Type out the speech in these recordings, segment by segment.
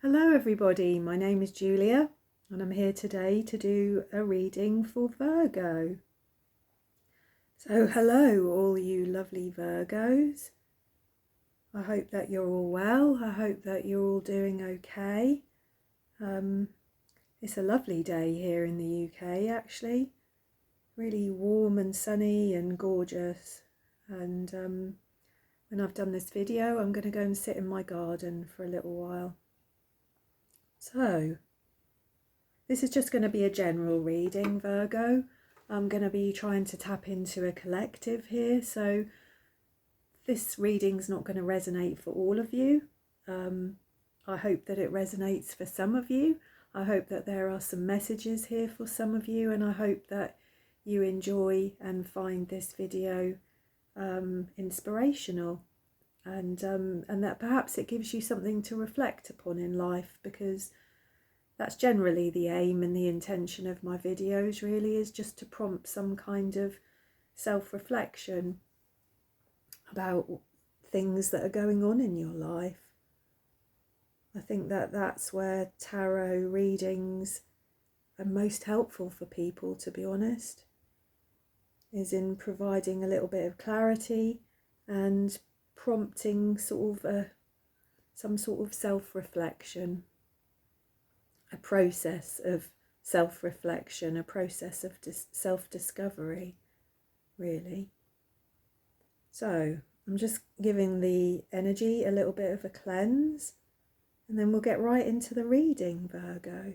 Hello everybody, my name is Julia and I'm here today to do a reading for Virgo. So hello all you lovely Virgos. I hope that you're all well. I hope that you're all doing okay. It's a lovely day here in the UK actually. Really warm and sunny and gorgeous. And when I've done this video I'm going to go and sit in my garden for a little while. So, this is just going to be a general reading, Virgo. I'm going to be trying to tap into a collective here, so this reading's not going to resonate for all of you. I hope that it resonates for some of you. I hope that there are some messages here for some of you, and I hope that you enjoy and find this video inspirational, and that perhaps it gives you something to reflect upon in life, because that's generally the aim and the intention of my videos, really, is just to prompt some kind of self-reflection about things that are going on in your life. I think that that's where tarot readings are most helpful for people, to be honest, is in providing a little bit of clarity and prompting some sort of self-reflection, a process of self-reflection, a process of self-discovery, really. So I'm just giving the energy a little bit of a cleanse, and then we'll get right into the reading, Virgo.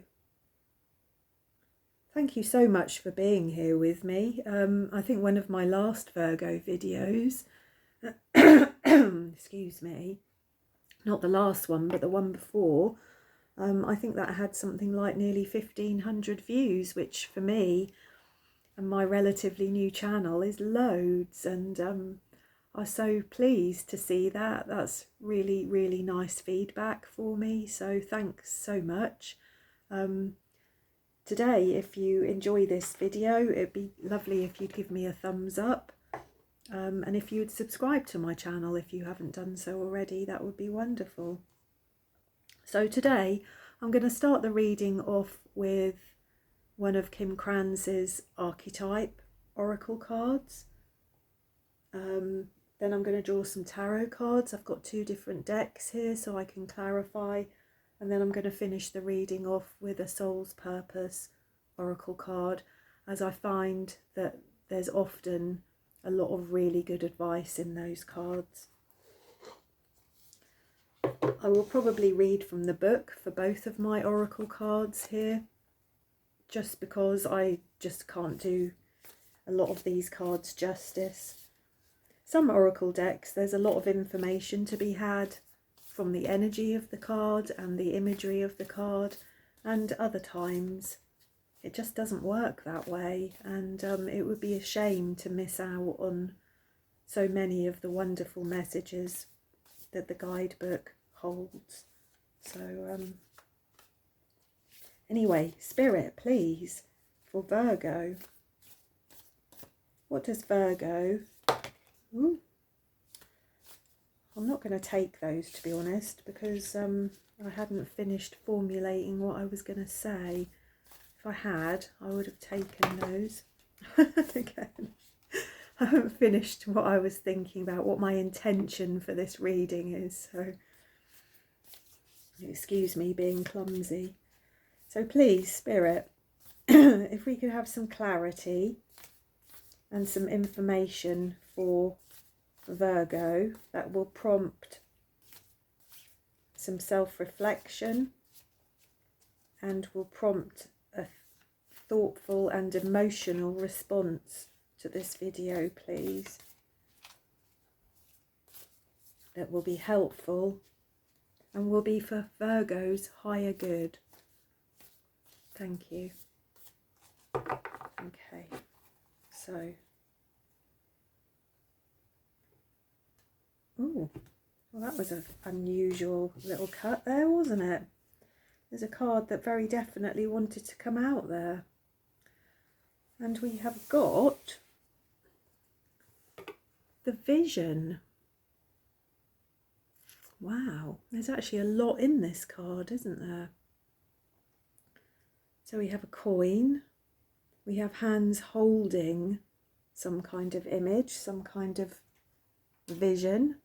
Thank you so much for being here with me. I think one of my last Virgo videos, excuse me, not the last one, but the one before, I think that had something like nearly 1,500 views, which for me and my relatively new channel is loads, and I'm so pleased to see that. That's really, really nice feedback for me, so thanks so much. Today, if you enjoy this video, it'd be lovely if you'd give me a thumbs up, and if you'd subscribe to my channel if you haven't done so already, that would be wonderful. So today I'm going to start the reading off with one of Kim Kranz's archetype oracle cards. Then I'm going to draw some tarot cards. I've got two different decks here so I can clarify, and then I'm going to finish the reading off with a Soul's Purpose oracle card, as I find that there's often a lot of really good advice in those cards. I will probably read from the book for both of my oracle cards here, just because I just can't do a lot of these cards justice. Some oracle decks, there's a lot of information to be had from the energy of the card and the imagery of the card, and other times it just doesn't work that way, and it would be a shame to miss out on so many of the wonderful messages that the guidebook holds. So anyway, Spirit, please, for Virgo, what does Virgo... Ooh. I'm not going to take those, to be honest, because I hadn't finished formulating what I was going to say. If I had, I would have taken those. Again, I haven't finished what I was thinking about, what my intention for this reading is, so excuse me being clumsy. So please, Spirit, if we could have some clarity and some information for Virgo that will prompt some self-reflection and will prompt a thoughtful and emotional response to this video, please, that will be helpful and will be for Virgo's higher good. Thank you. Okay, so ooh, well, that was an unusual little cut there, wasn't it? There's a card that very definitely wanted to come out there. And we have got the Vision. Wow, there's actually a lot in this card, isn't there? So we have a coin, we have hands holding some kind of image, some kind of vision.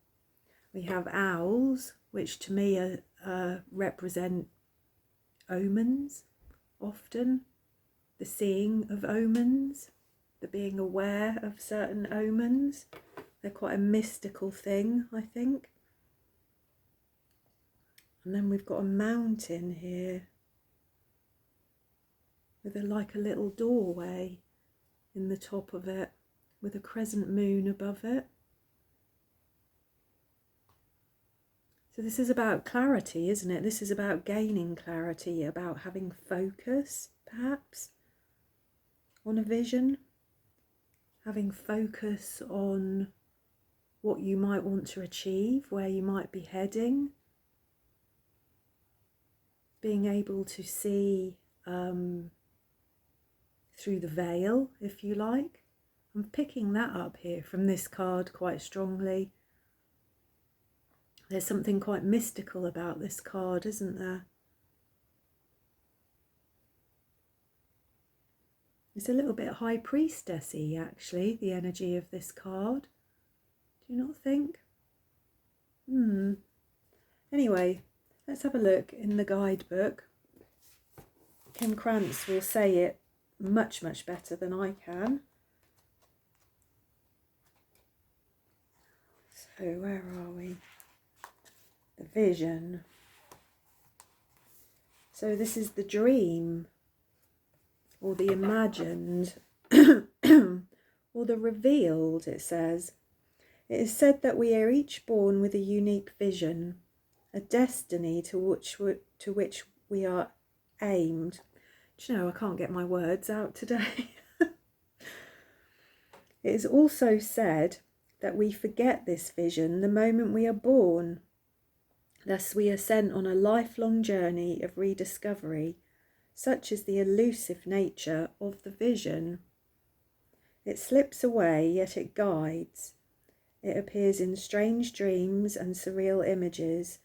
We have owls, which to me represent omens, often the seeing of omens, the being aware of certain omens. They're quite a mystical thing, I think. And then we've got a mountain here with like a little doorway in the top of it with a crescent moon above it. So this is about clarity, isn't it? This is about gaining clarity, about having focus, perhaps, on a vision, having focus on what you might want to achieve, where you might be heading, being able to see through the veil, if you like. I'm picking that up here from this card quite strongly. There's something quite mystical about this card, isn't there? It's a little bit high priestessy, actually, the energy of this card. Do you not think? Anyway, let's have a look in the guidebook. Kim Krantz will say it much, much better than I can. So where are we? The vision. So this is the dream, or the imagined, or the revealed, it says. It is said that we are each born with a unique vision, a destiny to which we are aimed. Do you know, I can't get my words out today. It is also said that we forget this vision the moment we are born. Thus we are sent on a lifelong journey of rediscovery. Such is the elusive nature of the vision. It slips away, yet it guides. It appears in strange dreams and surreal images,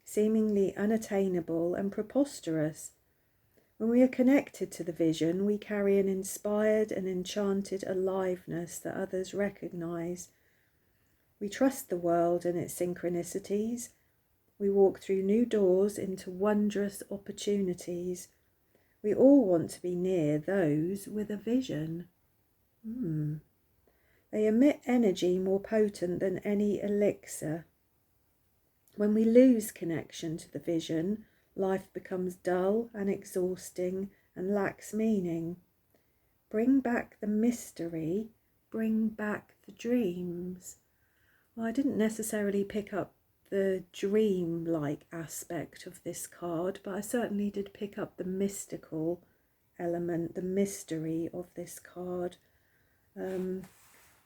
seemingly unattainable and preposterous. When we are connected to the vision, we carry an inspired and enchanted aliveness that others recognize. We trust the world and its synchronicities. We walk through new doors into wondrous opportunities. We all want to be near those with a vision. They emit energy more potent than any elixir. When we lose connection to the vision, life becomes dull and exhausting and lacks meaning. Bring back the mystery, bring back the dreams. Well, I didn't necessarily pick up the dream-like aspect of this card, but I certainly did pick up the mystical element, the mystery of this card.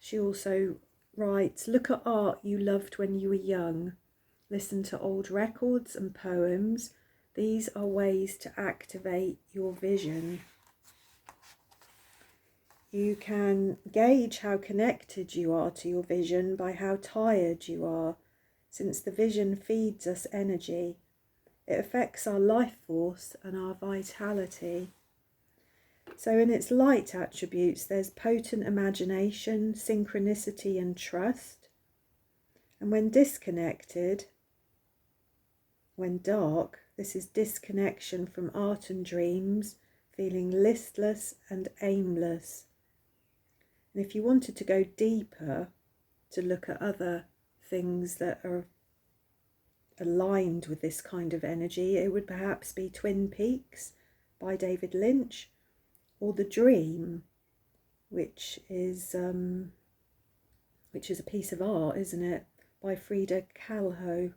She also writes, look at art you loved when you were young. Listen to old records and poems. These are ways to activate your vision. You can gauge how connected you are to your vision by how tired you are, since the vision feeds us energy. It affects our life force and our vitality. So in its light attributes, there's potent imagination, synchronicity and trust. And when disconnected, when dark, this is disconnection from art and dreams, feeling listless and aimless. And if you wanted to go deeper, to look at other things that are aligned with this kind of energy, it would perhaps be Twin Peaks by David Lynch, or The Dream, which is a piece of art, isn't it, by Frida Kahlo.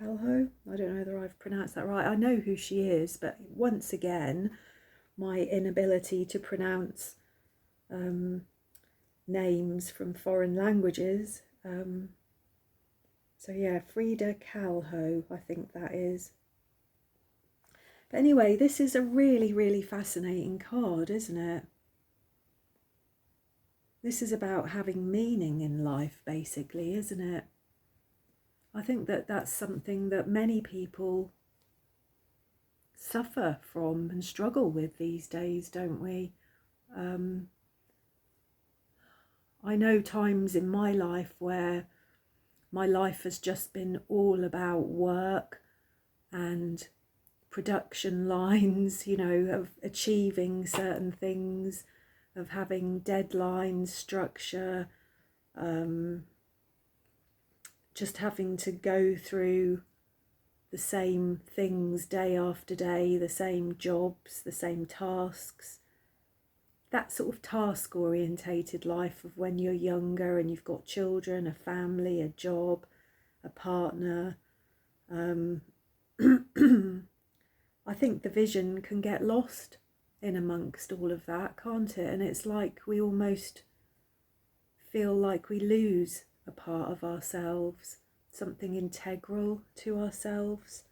Kahlo? I don't know whether I've pronounced that right. I know who she is, but once again, my inability to pronounce names from foreign languages. So yeah, Frida Kahlo, I think that is. But anyway, this is a really, really fascinating card, isn't it? This is about having meaning in life, basically, isn't it? I think that that's something that many people suffer from and struggle with these days, don't we? I know times in my life where my life has just been all about work and production lines, you know, of achieving certain things, of having deadlines, structure, just having to go through the same things day after day, the same jobs, the same tasks. That sort of task orientated life of when you're younger and you've got children, a family, a job, a partner. I think the vision can get lost in amongst all of that, can't it? And it's like we almost feel like we lose a part of ourselves, something integral to ourselves.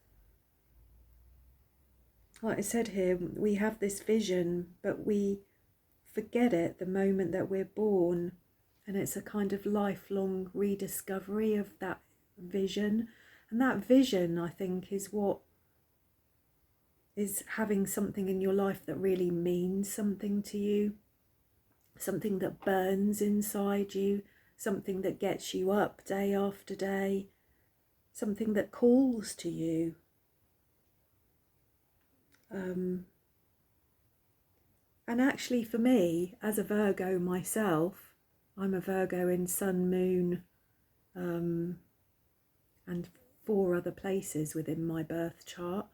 Like I said here, we have this vision, but we forget it the moment that we're born, and it's a kind of lifelong rediscovery of that vision. And that vision, I think, is what is having something in your life that really means something to you, something that burns inside you, something that gets you up day after day, something that calls to you. And actually for me, as a Virgo myself, I'm a Virgo in Sun, Moon, and 4 other places within my birth chart.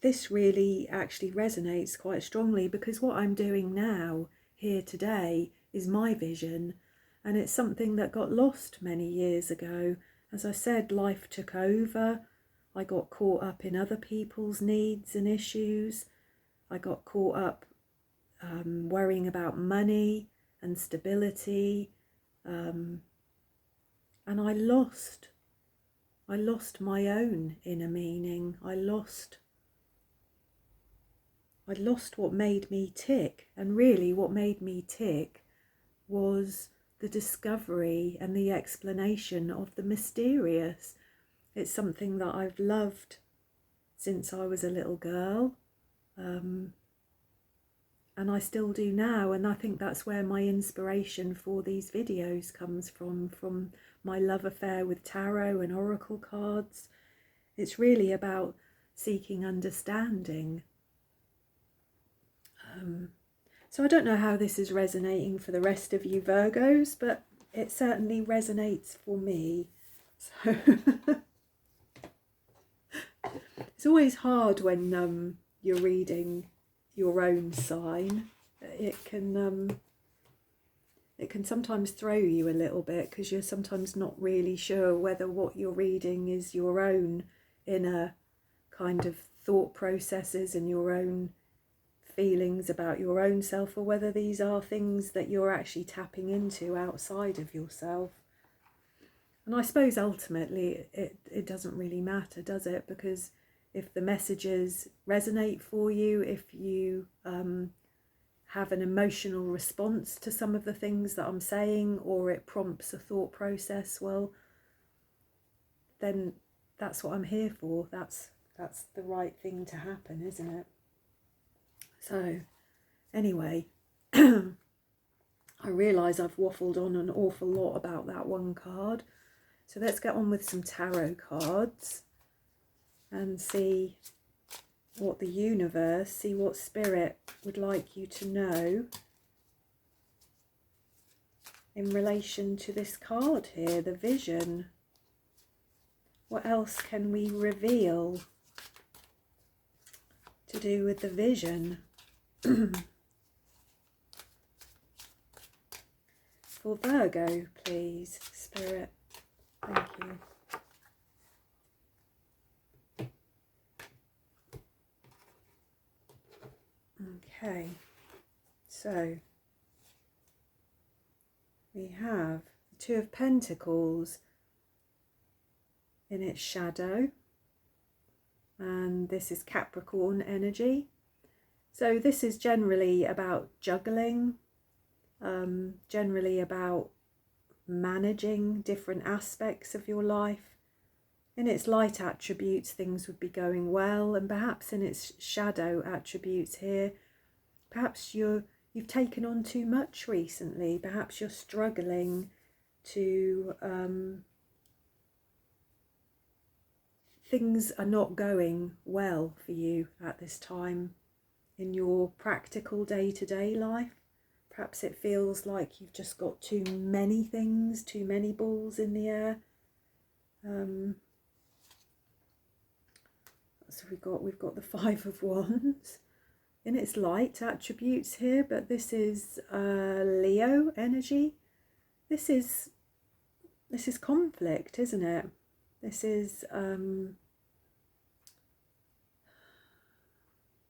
This really actually resonates quite strongly, because what I'm doing now, here today, is my vision, and it's something that got lost many years ago. As I said, life took over. I got caught up in other people's needs and issues. I got caught up worrying about money and stability, and I lost my own inner meaning. I lost what made me tick, and really what made me tick was the discovery and the explanation of the mysterious. It's something that I've loved since I was a little girl, and I still do now, and I think that's where my inspiration for these videos comes from my love affair with tarot and oracle cards. It's really about seeking understanding. So I don't know how this is resonating for the rest of you Virgos, but it certainly resonates for me. So it's always hard when you're reading your own sign. It can sometimes throw you a little bit, because you're sometimes not really sure whether what you're reading is your own inner kind of thought processes and your own feelings about your own self, or whether these are things that you're actually tapping into outside of yourself. And I suppose ultimately it doesn't really matter, does it? Because if the messages resonate for you, if you have an emotional response to some of the things that I'm saying, or it prompts a thought process, well, then that's what I'm here for. That's the right thing to happen, isn't it? So anyway, I realise I've waffled on an awful lot about that one card. So let's get on with some tarot cards and see what the universe, see what spirit would like you to know in relation to this card here, the vision. What else can we reveal to do with the vision? For Virgo, please, Spirit. Thank you. Okay, so we have the Two of Pentacles in its shadow, and this is Capricorn energy. So this is generally about juggling, generally about managing different aspects of your life. In its light attributes, things would be going well, and perhaps in its shadow attributes here, perhaps you've taken on too much recently. Perhaps you're struggling to things are not going well for you at this time in your practical day-to-day life. Perhaps it feels like you've just got too many things, too many balls in the air. So we've got the Five of Wands in its light attributes here, but this is Leo energy. This is conflict, isn't it? This is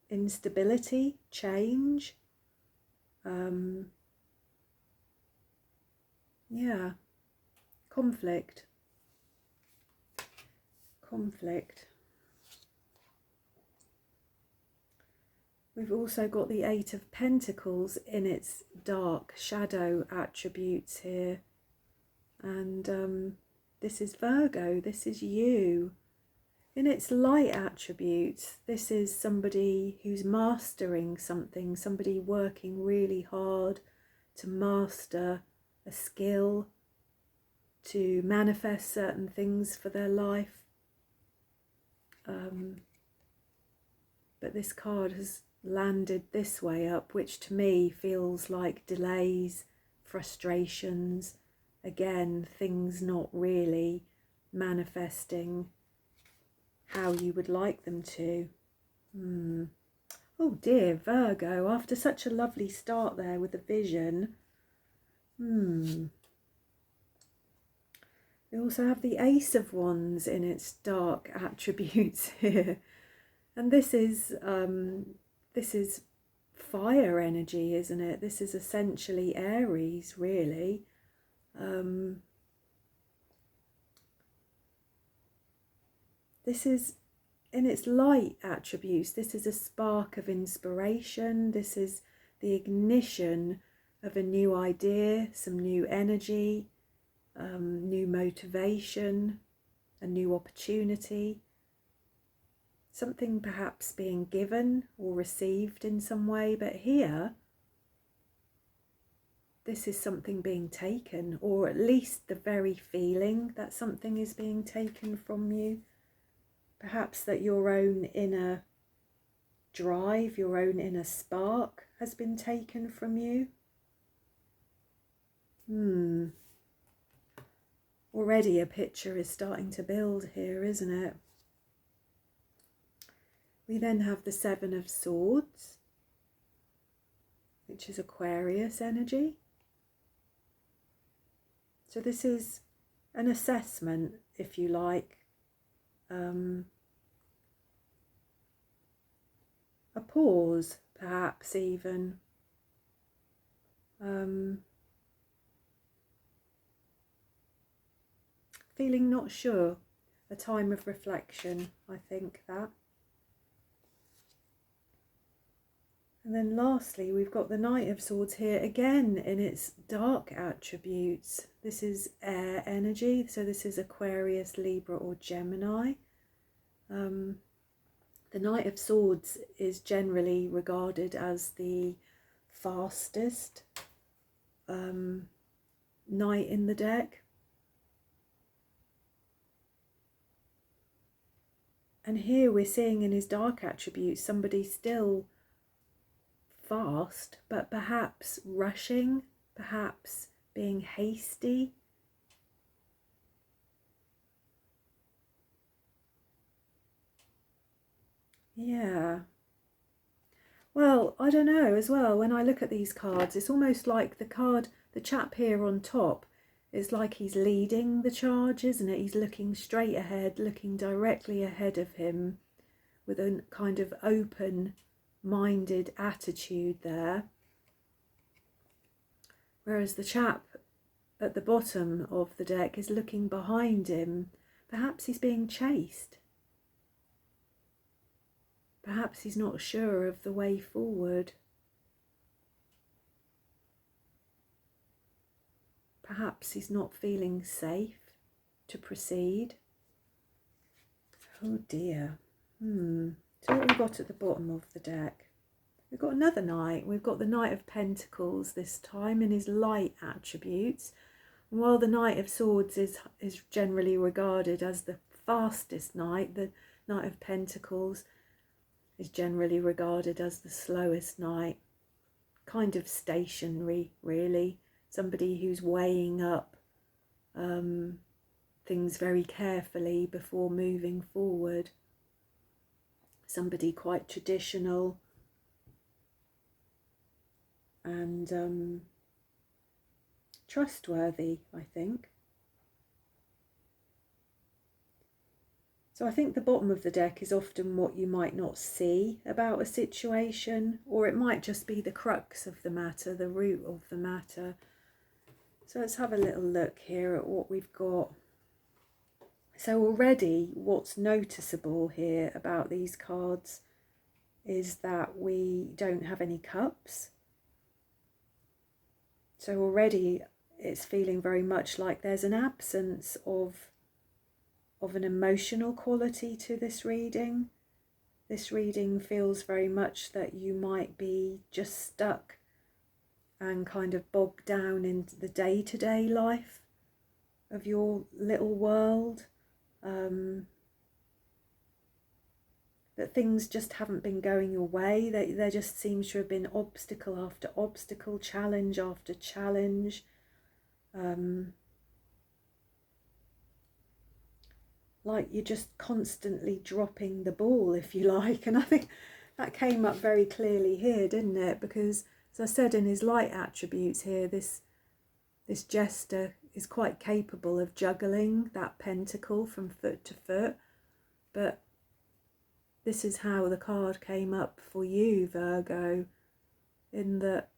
instability, change. Yeah, conflict. We've also got the Eight of Pentacles in its dark shadow attributes here. And this is Virgo, this is you. In its light attributes, this is somebody who's mastering something, somebody working really hard to master a skill, to manifest certain things for their life. But this card has landed this way up, which to me feels like delays, frustrations, again, things not really manifesting how you would like them to. Oh dear, Virgo, after such a lovely start there with the vision. We also have the Ace of Wands in its dark attributes here. And this is fire energy, isn't it? This is essentially Aries, really. This is, in its light attributes, this is a spark of inspiration. This is the ignition of a new idea, some new energy, new motivation, a new opportunity. Something perhaps being given or received in some way, but here, this is something being taken, or at least the very feeling that something is being taken from you. Perhaps that your own inner drive, your own inner spark has been taken from you. Already a picture is starting to build here, isn't it? We then have the Seven of Swords, which is Aquarius energy. So this is an assessment, if you like, a pause, perhaps even. Feeling not sure, a time of reflection, I think that. And then lastly, we've got the Knight of Swords here, again in its dark attributes. This is air energy, so this is Aquarius, Libra or Gemini. The Knight of Swords is generally regarded as the fastest knight in the deck. And here we're seeing in his dark attributes somebody still fast, but perhaps rushing, perhaps being hasty. Yeah. Well, I don't know as well, when I look at these cards, it's almost like the chap here on top is like he's leading the charge, isn't it? He's looking straight ahead, looking directly ahead of him with a kind of open-minded attitude there. Whereas the chap at the bottom of the deck is looking behind him. Perhaps he's being chased. Perhaps he's not sure of the way forward. perhaps he's not feeling safe to proceed. Oh dear. So what have we got at the bottom of the deck? We've got another knight. We've got the Knight of Pentacles this time in his light attributes. And while the Knight of Swords is generally regarded as the fastest knight, the Knight of Pentacles is generally regarded as the slowest knight. Kind of stationary, really. Somebody who's weighing up things very carefully before moving forward. Somebody quite traditional and trustworthy, I think. So I think the bottom of the deck is often what you might not see about a situation, or it might just be the crux of the matter, the root of the matter. So let's have a little look here at what we've got. So already what's noticeable here about these cards is that we don't have any cups. So already it's feeling very much like there's an absence of an emotional quality to this reading. This reading feels very much that you might be just stuck and kind of bogged down into the day-to-day life of your little world. That things just haven't been going your way. There just seems to have been obstacle after obstacle, challenge after challenge. Like you're just constantly dropping the ball, if you like. And I think that came up very clearly here, didn't it? Because, as I said, in his light attributes here, this jester is quite capable of juggling that pentacle from foot to foot. But this is how the card came up for you, Virgo, in that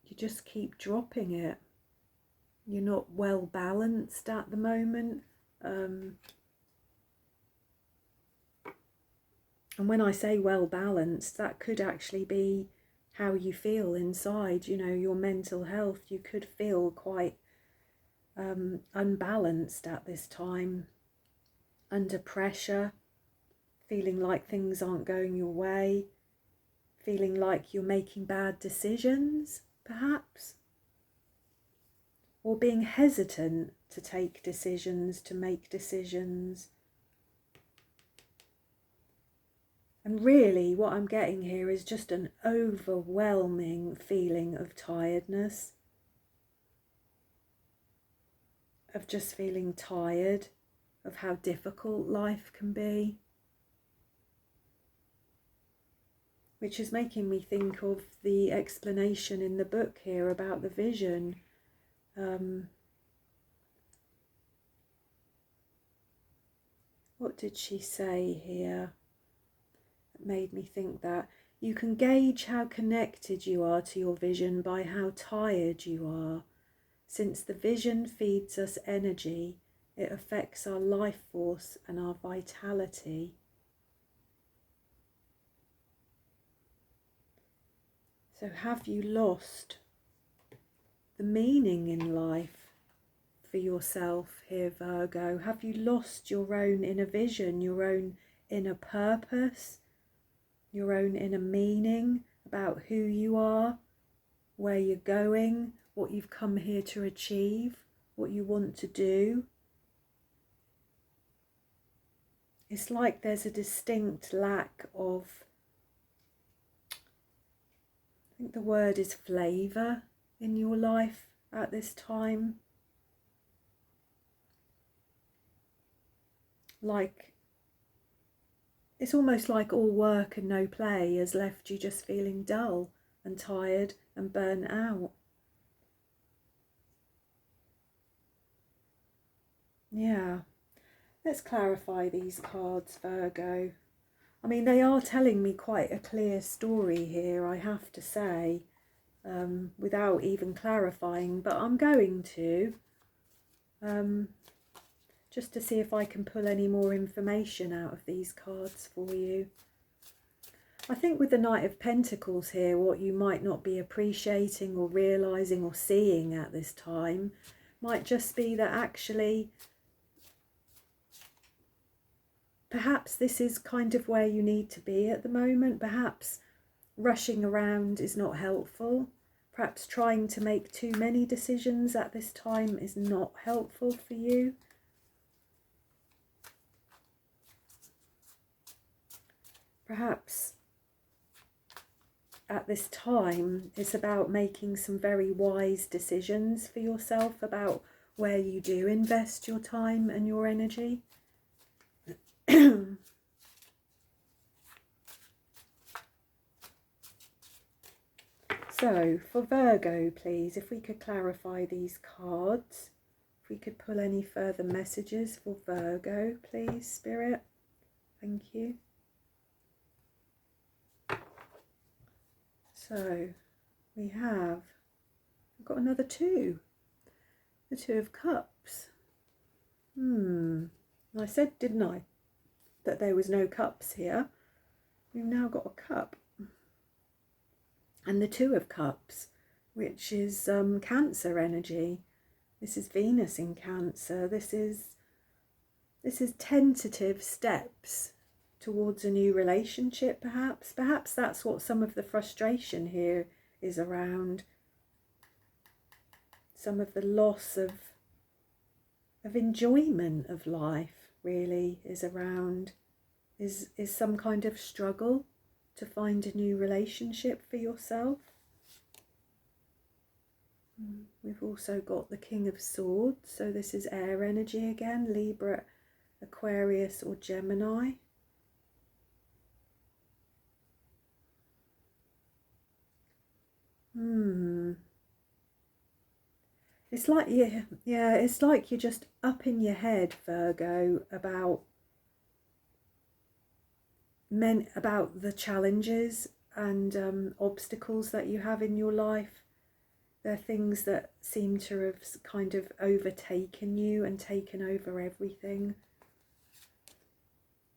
you just keep dropping it. You're not well balanced at the moment. And when I say well balanced, that could actually be how you feel inside, you know, your mental health. You could feel quite unbalanced at this time, under pressure, feeling like things aren't going your way, feeling like you're making bad decisions, perhaps. Or being hesitant to take decisions, to make decisions. And really what I'm getting here is just an overwhelming feeling of tiredness. Of just feeling tired of how difficult life can be. Which is making me think of the explanation in the book here about the vision. What did she say here? It made me think that you can gauge how connected you are to your vision by how tired you are. Since the vision feeds us energy, it affects our life force and our vitality. So have you lost the meaning in life for yourself here, Virgo? Have you lost your own inner vision, your own inner purpose, your own inner meaning about who you are, where you're going, what you've come here to achieve, what you want to do? It's like there's a distinct lack of, I think the word is flavour in your life at this time. Like, it's almost like all work and no play has left you just feeling dull and tired and burnt out. Yeah, let's clarify these cards, Virgo. I mean, they are telling me quite a clear story here, I have to say, without even clarifying, but I'm going to, just to see if I can pull any more information out of these cards for you. I think with the Knight of Pentacles here, what you might not be appreciating or realising or seeing at this time might just be that actually perhaps this is kind of where you need to be at the moment. Perhaps rushing around is not helpful. Perhaps trying to make too many decisions at this time is not helpful for you. Perhaps at this time it's about making some very wise decisions for yourself about where you do invest your time and your energy. So for Virgo, please, if we could clarify these cards, if we could pull any further messages for Virgo, please, Spirit. Thank you. So we've got another two, the Two of Cups. I said, didn't I, that there was no cups here. We've now got a cup. And the Two of Cups, which is Cancer energy. This is Venus in Cancer. This is tentative steps towards a new relationship, perhaps. Perhaps that's what some of the frustration here is around. Some of the loss of enjoyment of life really is around, is some kind of struggle to find a new relationship for yourself. We've also got the King of Swords, so this is air energy again, Libra, Aquarius or Gemini. It's like, it's like you're just up in your head, Virgo, about the challenges and obstacles that you have in your life. They're things that seem to have kind of overtaken you and taken over everything.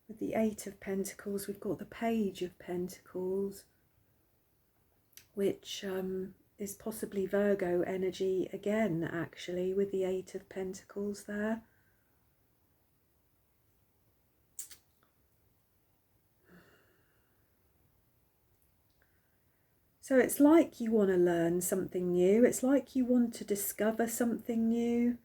With the Eight of Pentacles, we've got the Page of Pentacles, which is possibly Virgo energy again, actually, with the Eight of Pentacles there. So it's like you want to learn something new. It's like you want to discover something new.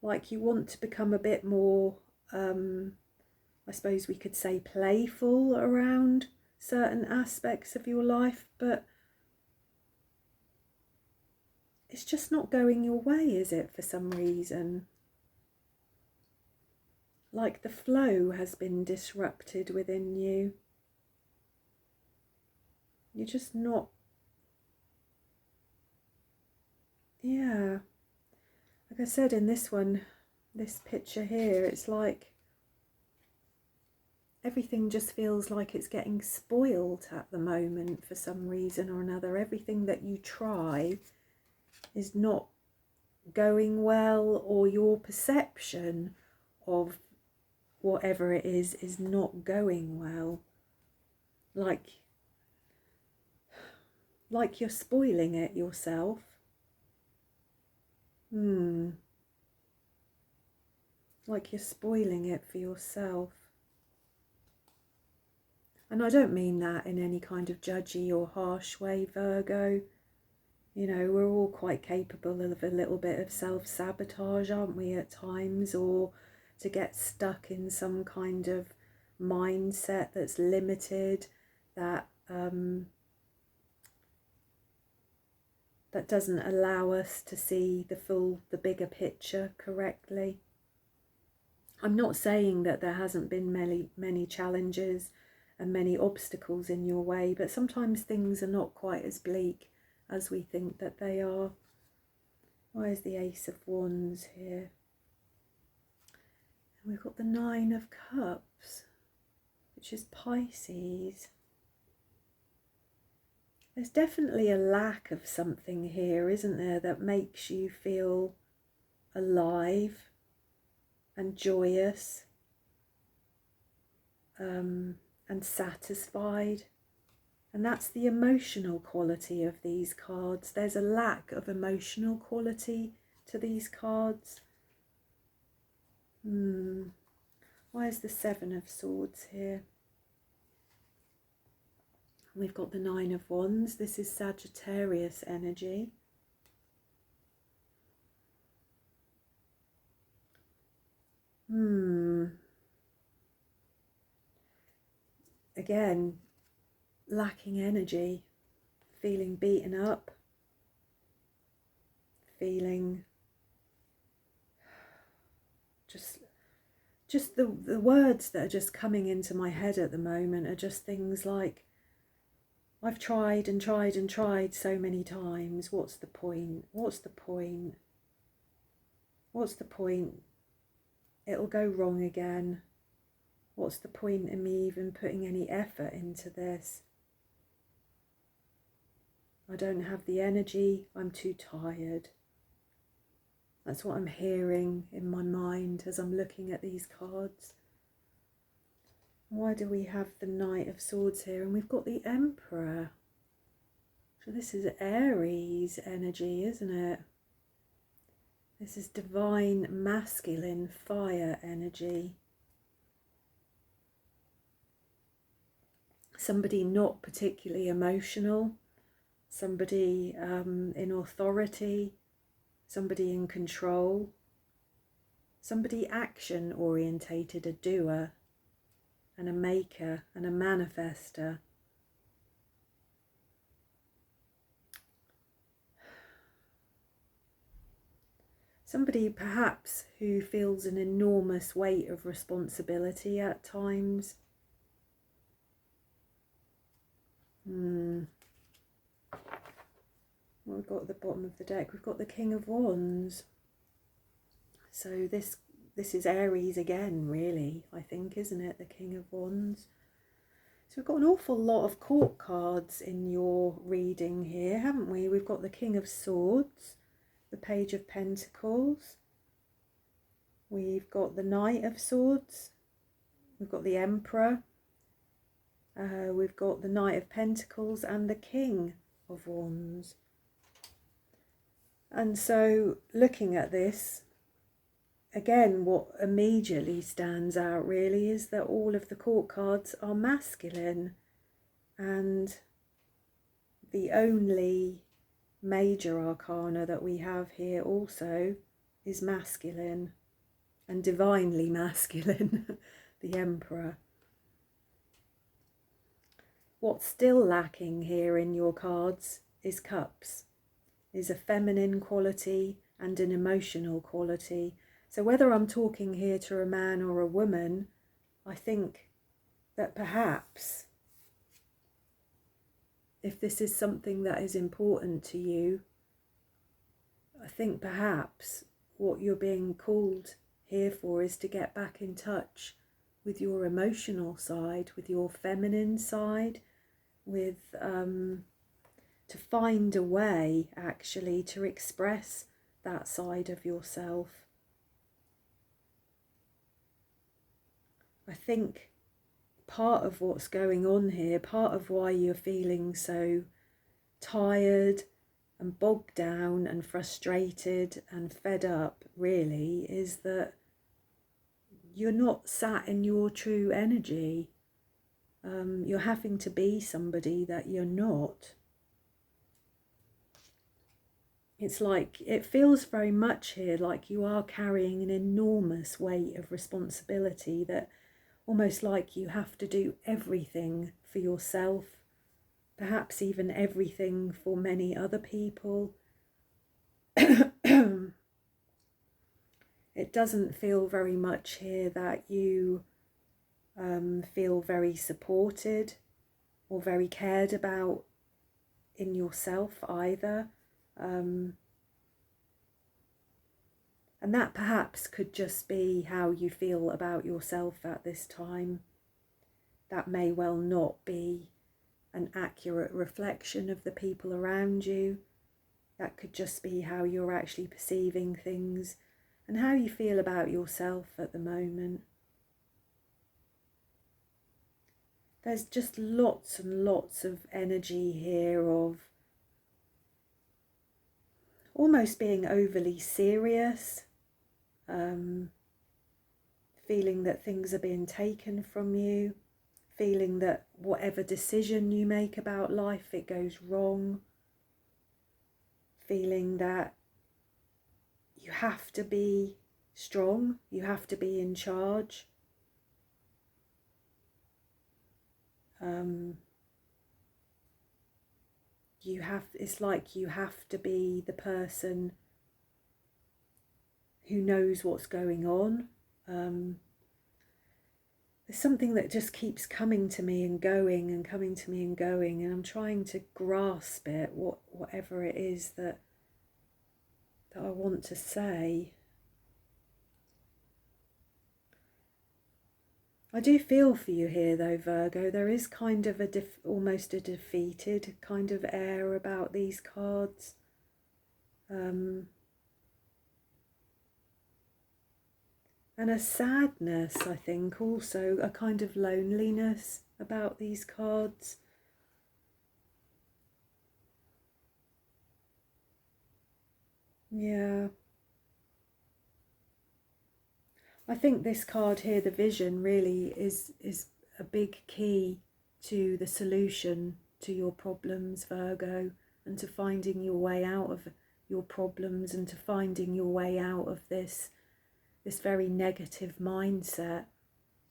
Like you want to become a bit more, I suppose we could say, playful around certain aspects of your life. But it's just not going your way, is it, for some reason? Like the flow has been disrupted within you. You're just not... Yeah, like I said in this one, this picture here, it's like everything just feels like it's getting spoiled at the moment for some reason or another. Everything that you try is not going well, or your perception of whatever it is not going well. Like you're spoiling it yourself. Like you're spoiling it for yourself. And I don't mean that in any kind of judgy or harsh way, Virgo. You know, we're all quite capable of a little bit of self-sabotage, aren't we, at times, or to get stuck in some kind of mindset that's limited, that that doesn't allow us to see the bigger picture correctly. I'm not saying that there hasn't been many challenges and many obstacles in your way, but sometimes things are not quite as bleak as we think that they are. Why is the Ace of Wands here? And we've got the Nine of Cups, which is Pisces. There's definitely a lack of something here, isn't there, that makes you feel alive and joyous and satisfied. And that's the emotional quality of these cards. There's a lack of emotional quality to these cards. Why is the Seven of Swords here? We've got the Nine of Wands. This is Sagittarius energy. Again, lacking energy, feeling beaten up, feeling just the words that are just coming into my head at the moment are just things like, I've tried and tried and tried so many times. What's the point? What's the point? What's the point? It'll go wrong again. What's the point in me even putting any effort into this? I don't have the energy. I'm too tired. That's what I'm hearing in my mind as I'm looking at these cards. Why do we have the Knight of Swords here? And we've got the Emperor. So this is Aries energy, isn't it? This is divine masculine fire energy. Somebody not particularly emotional. Somebody in authority. Somebody in control. Somebody action orientated, a doer and a maker and a manifester. Somebody perhaps who feels an enormous weight of responsibility at times. What we've got at the bottom of the deck, we've got the King of Wands. So this is Aries again, really, I think, isn't it? The King of Wands. So we've got an awful lot of court cards in your reading here, haven't we? We've got the King of Swords, the Page of Pentacles. We've got the Knight of Swords. We've got the Emperor. We've got the Knight of Pentacles and the King of Wands. And so looking at this, again, what immediately stands out really is that all of the court cards are masculine, and the only major arcana that we have here also is masculine and divinely masculine, the Emperor. What's still lacking here in your cards is cups, is a feminine quality and an emotional quality. So whether I'm talking here to a man or a woman, I think that perhaps if this is something that is important to you, I think perhaps what you're being called here for is to get back in touch with your emotional side, with your feminine side, with to find a way actually to express that side of yourself. I think part of what's going on here, part of why you're feeling so tired and bogged down and frustrated and fed up really, is that you're not sat in your true energy. You're having to be somebody that you're not. It's like, it feels very much here like you are carrying an enormous weight of responsibility, that almost like you have to do everything for yourself, perhaps even everything for many other people. It doesn't feel very much here that you feel very supported or very cared about in yourself either. And that perhaps could just be how you feel about yourself at this time. That may well not be an accurate reflection of the people around you. That could just be how you're actually perceiving things and how you feel about yourself at the moment. there's just lots and lots of energy here of almost being overly serious, feeling that things are being taken from you, feeling that whatever decision you make about life, it goes wrong, feeling that you have to be strong, you have to be in charge. It's like you have to be the person who knows what's going on. There's something that just keeps coming to me and going and coming to me and going, and I'm trying to grasp it, whatever it is that I want to say. I do feel for you here though, Virgo. There is kind of almost a defeated kind of air about these cards. And a sadness, I think, also a kind of loneliness about these cards. Yeah. I think this card here, the Vision, really is a big key to the solution to your problems, Virgo, and to finding your way out of your problems, and to finding your way out of this very negative mindset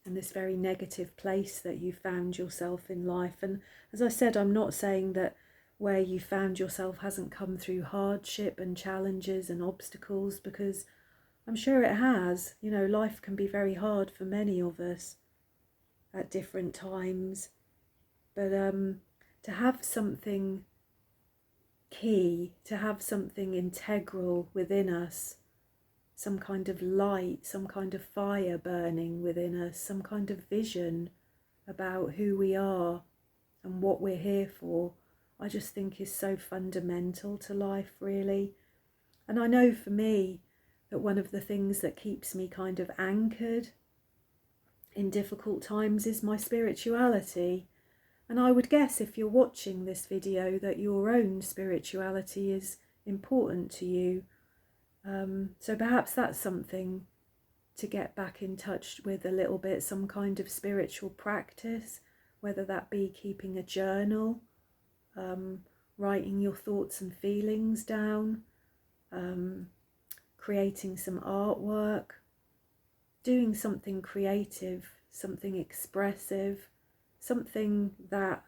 and this very negative place that you found yourself in life. And as I said, I'm not saying that where you found yourself hasn't come through hardship and challenges and obstacles, because I'm sure it has. You know, life can be very hard for many of us at different times. But to have something key, to have something integral within us, some kind of light, some kind of fire burning within us, some kind of vision about who we are and what we're here for, I just think is so fundamental to life, really. And I know for me that one of the things that keeps me kind of anchored in difficult times is my spirituality. And I would guess, if you're watching this video, that your own spirituality is important to you. So perhaps that's something to get back in touch with a little bit, some kind of spiritual practice, whether that be keeping a journal, writing your thoughts and feelings down, creating some artwork, doing something creative, something expressive, something that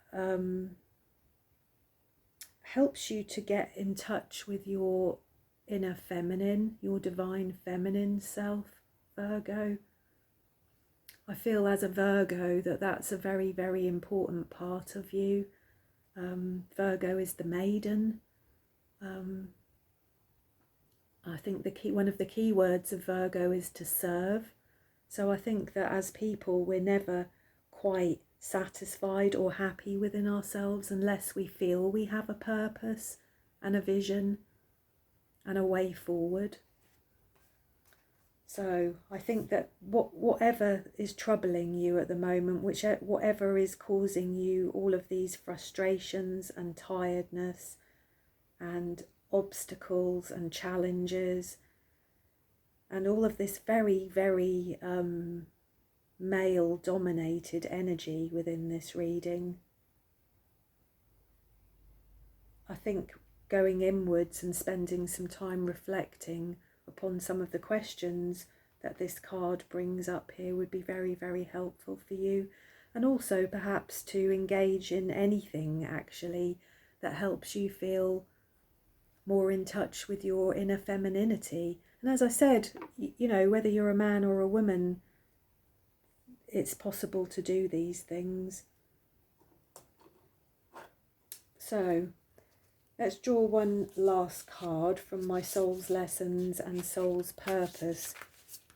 helps you to get in touch with your inner feminine, your divine feminine self, Virgo. I feel as a Virgo that that's a very, very important part of you. Virgo is the maiden. I think one of the key words of Virgo is to serve. So I think that as people, we're never quite satisfied or happy within ourselves unless we feel we have a purpose and a vision and a way forward. So I think that whatever is troubling you at the moment, whatever is causing you all of these frustrations and tiredness and obstacles and challenges and all of this very, very male-dominated energy within this reading, I think going inwards and spending some time reflecting upon some of the questions that this card brings up here would be very, very helpful for you. And also perhaps to engage in anything actually that helps you feel more in touch with your inner femininity. And as I said, you know, whether you're a man or a woman, it's possible to do these things. So let's draw one last card from my Soul's Lessons and Soul's Purpose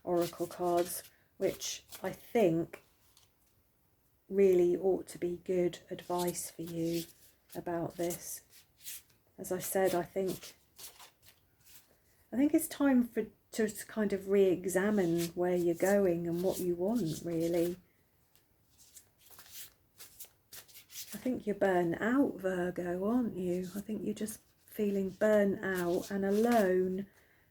oracle cards, which I think really ought to be good advice for you about this. As I said, I think it's time to kind of re-examine where you're going and what you want, really. I think you're burnt out, Virgo, aren't you? I think you're just feeling burnt out and alone.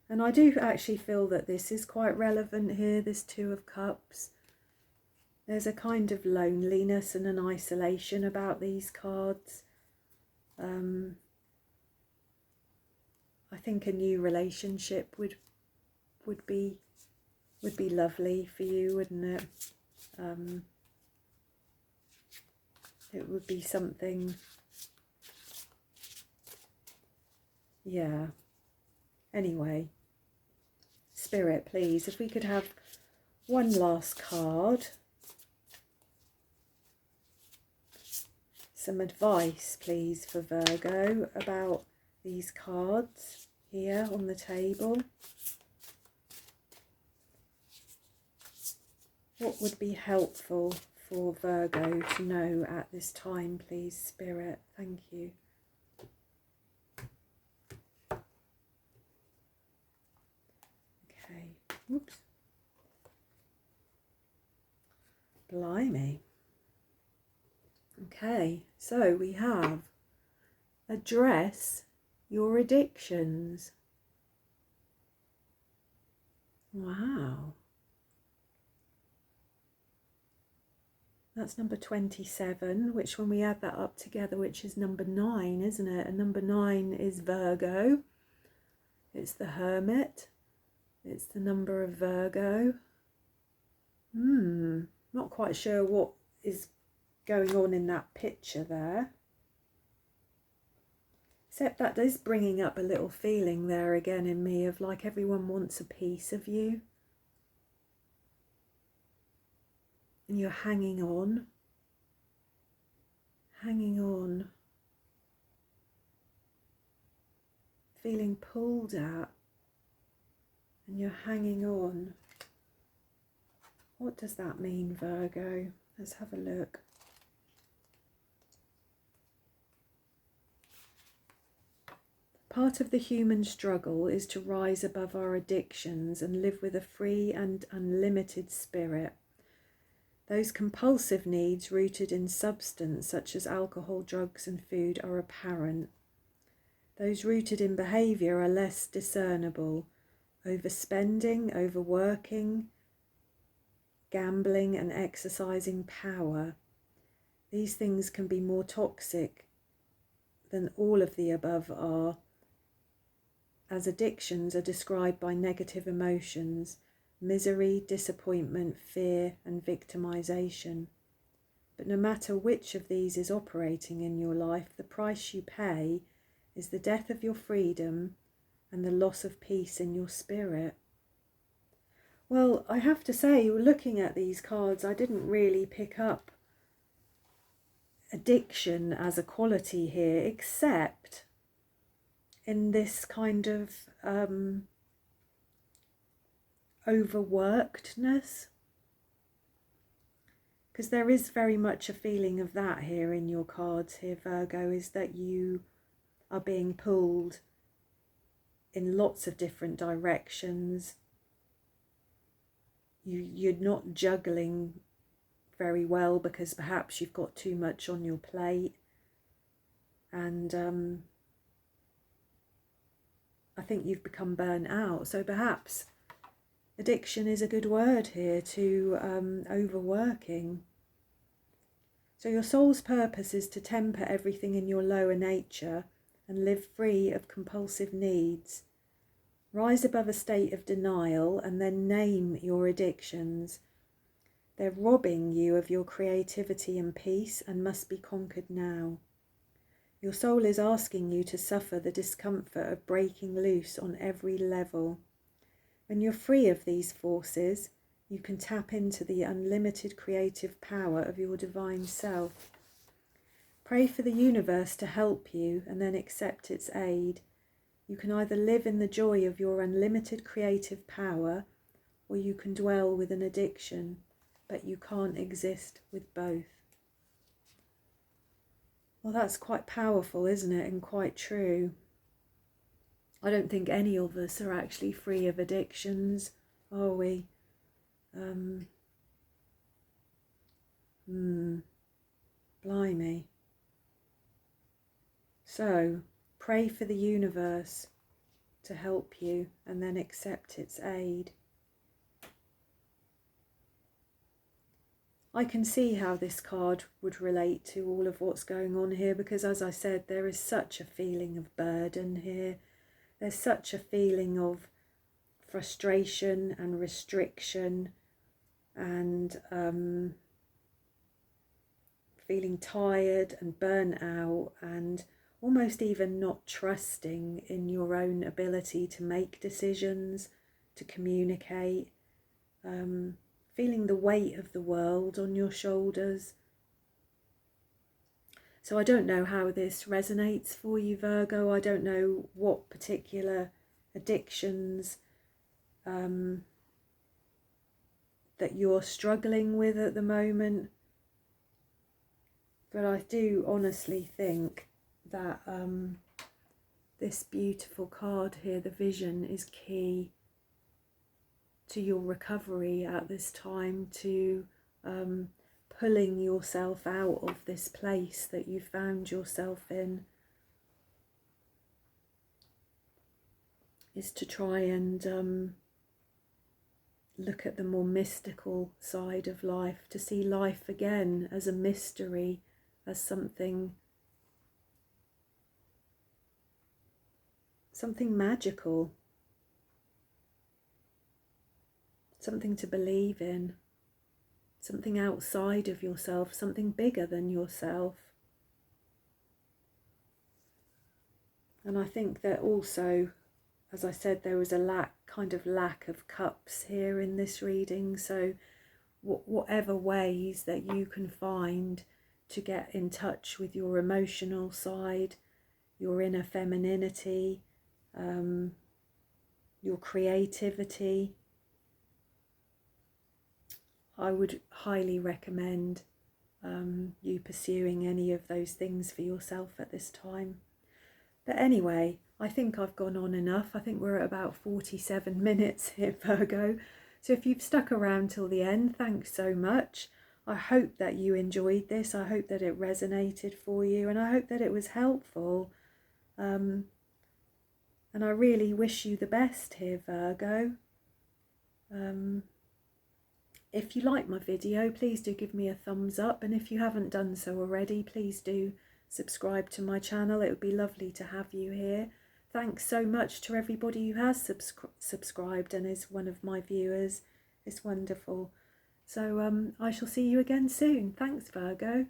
And I do actually feel that this is quite relevant here, this Two of Cups. There's a kind of loneliness and an isolation about these cards. I think a new relationship would be lovely for you, wouldn't it? It would be something, yeah. Anyway, Spirit, please, if we could have one last card. Some advice, please, for Virgo about these cards here on the table. What would be helpful for Virgo to know at this time, please, Spirit? Thank you. Okay. Oops. Blimey. Okay, so we have address your addictions. Wow. That's number 27, which when we add that up together, which is number 9, isn't it? And number 9 is Virgo. It's the Hermit. It's the number of Virgo. Not quite sure what is going on in that picture there. Except that is bringing up a little feeling there again in me of like everyone wants a piece of you. And you're hanging on, feeling pulled at, and you're hanging on. What does that mean, Virgo? Let's have a look. Part of the human struggle is to rise above our addictions and live with a free and unlimited spirit. Those compulsive needs rooted in substance, such as alcohol, drugs and food, are apparent. Those rooted in behaviour are less discernible. Overspending, overworking, gambling and exercising power. These things can be more toxic than all of the above are, as addictions are described by negative emotions, misery, disappointment, fear and victimization. But no matter which of these is operating in your life, the price you pay is the death of your freedom and the loss of peace in your spirit. Well, I have to say, looking at these cards, I didn't really pick up addiction as a quality here, except in this kind of overworkedness, because there is very much a feeling of that here in your cards here, Virgo, is that you are being pulled in lots of different directions. You're not juggling very well because perhaps you've got too much on your plate, and I think you've become burnt out. So perhaps addiction is a good word here to overworking. So your soul's purpose is to temper everything in your lower nature and live free of compulsive needs. Rise above a state of denial and then name your addictions. They're robbing you of your creativity and peace and must be conquered now. Your soul is asking you to suffer the discomfort of breaking loose on every level. When you're free of these forces, you can tap into the unlimited creative power of your divine self. Pray for the universe to help you and then accept its aid. You can either live in the joy of your unlimited creative power, or you can dwell with an addiction, but you can't exist with both. Well, that's quite powerful, isn't it? And quite true. I don't think any of us are actually free of addictions, are we? Blimey. So pray for the universe to help you and then accept its aid. I can see how this card would relate to all of what's going on here, because as I said, there is such a feeling of burden here. There's such a feeling of frustration and restriction and feeling tired and burnt out, and almost even not trusting in your own ability to make decisions, to communicate, feeling the weight of the world on your shoulders. So I don't know how this resonates for you, Virgo. I don't know what particular addictions that you're struggling with at the moment. But I do honestly think that this beautiful card here, the Vision, is key to your recovery at this time, to pulling yourself out of this place that you found yourself in, is to try and look at the more mystical side of life, to see life again as a mystery, as something magical, something to believe in, something outside of yourself, something bigger than yourself. And I think that also, as I said, there was a lack of cups here in this reading. So whatever ways that you can find to get in touch with your emotional side, your inner femininity, your creativity, I would highly recommend you pursuing any of those things for yourself at this time. But anyway, I think I've gone on enough. I think we're at about 47 minutes here, Virgo. So if you've stuck around till the end, thanks so much. I hope that you enjoyed this. I hope that it resonated for you, and I hope that it was helpful. And I really wish you the best here, Virgo. If you like my video, please do give me a thumbs up, and if you haven't done so already, please do subscribe to my channel. It would be lovely to have you here. Thanks so much to everybody who has subscribed and is one of my viewers. It's wonderful. So I shall see you again soon. Thanks, Virgo.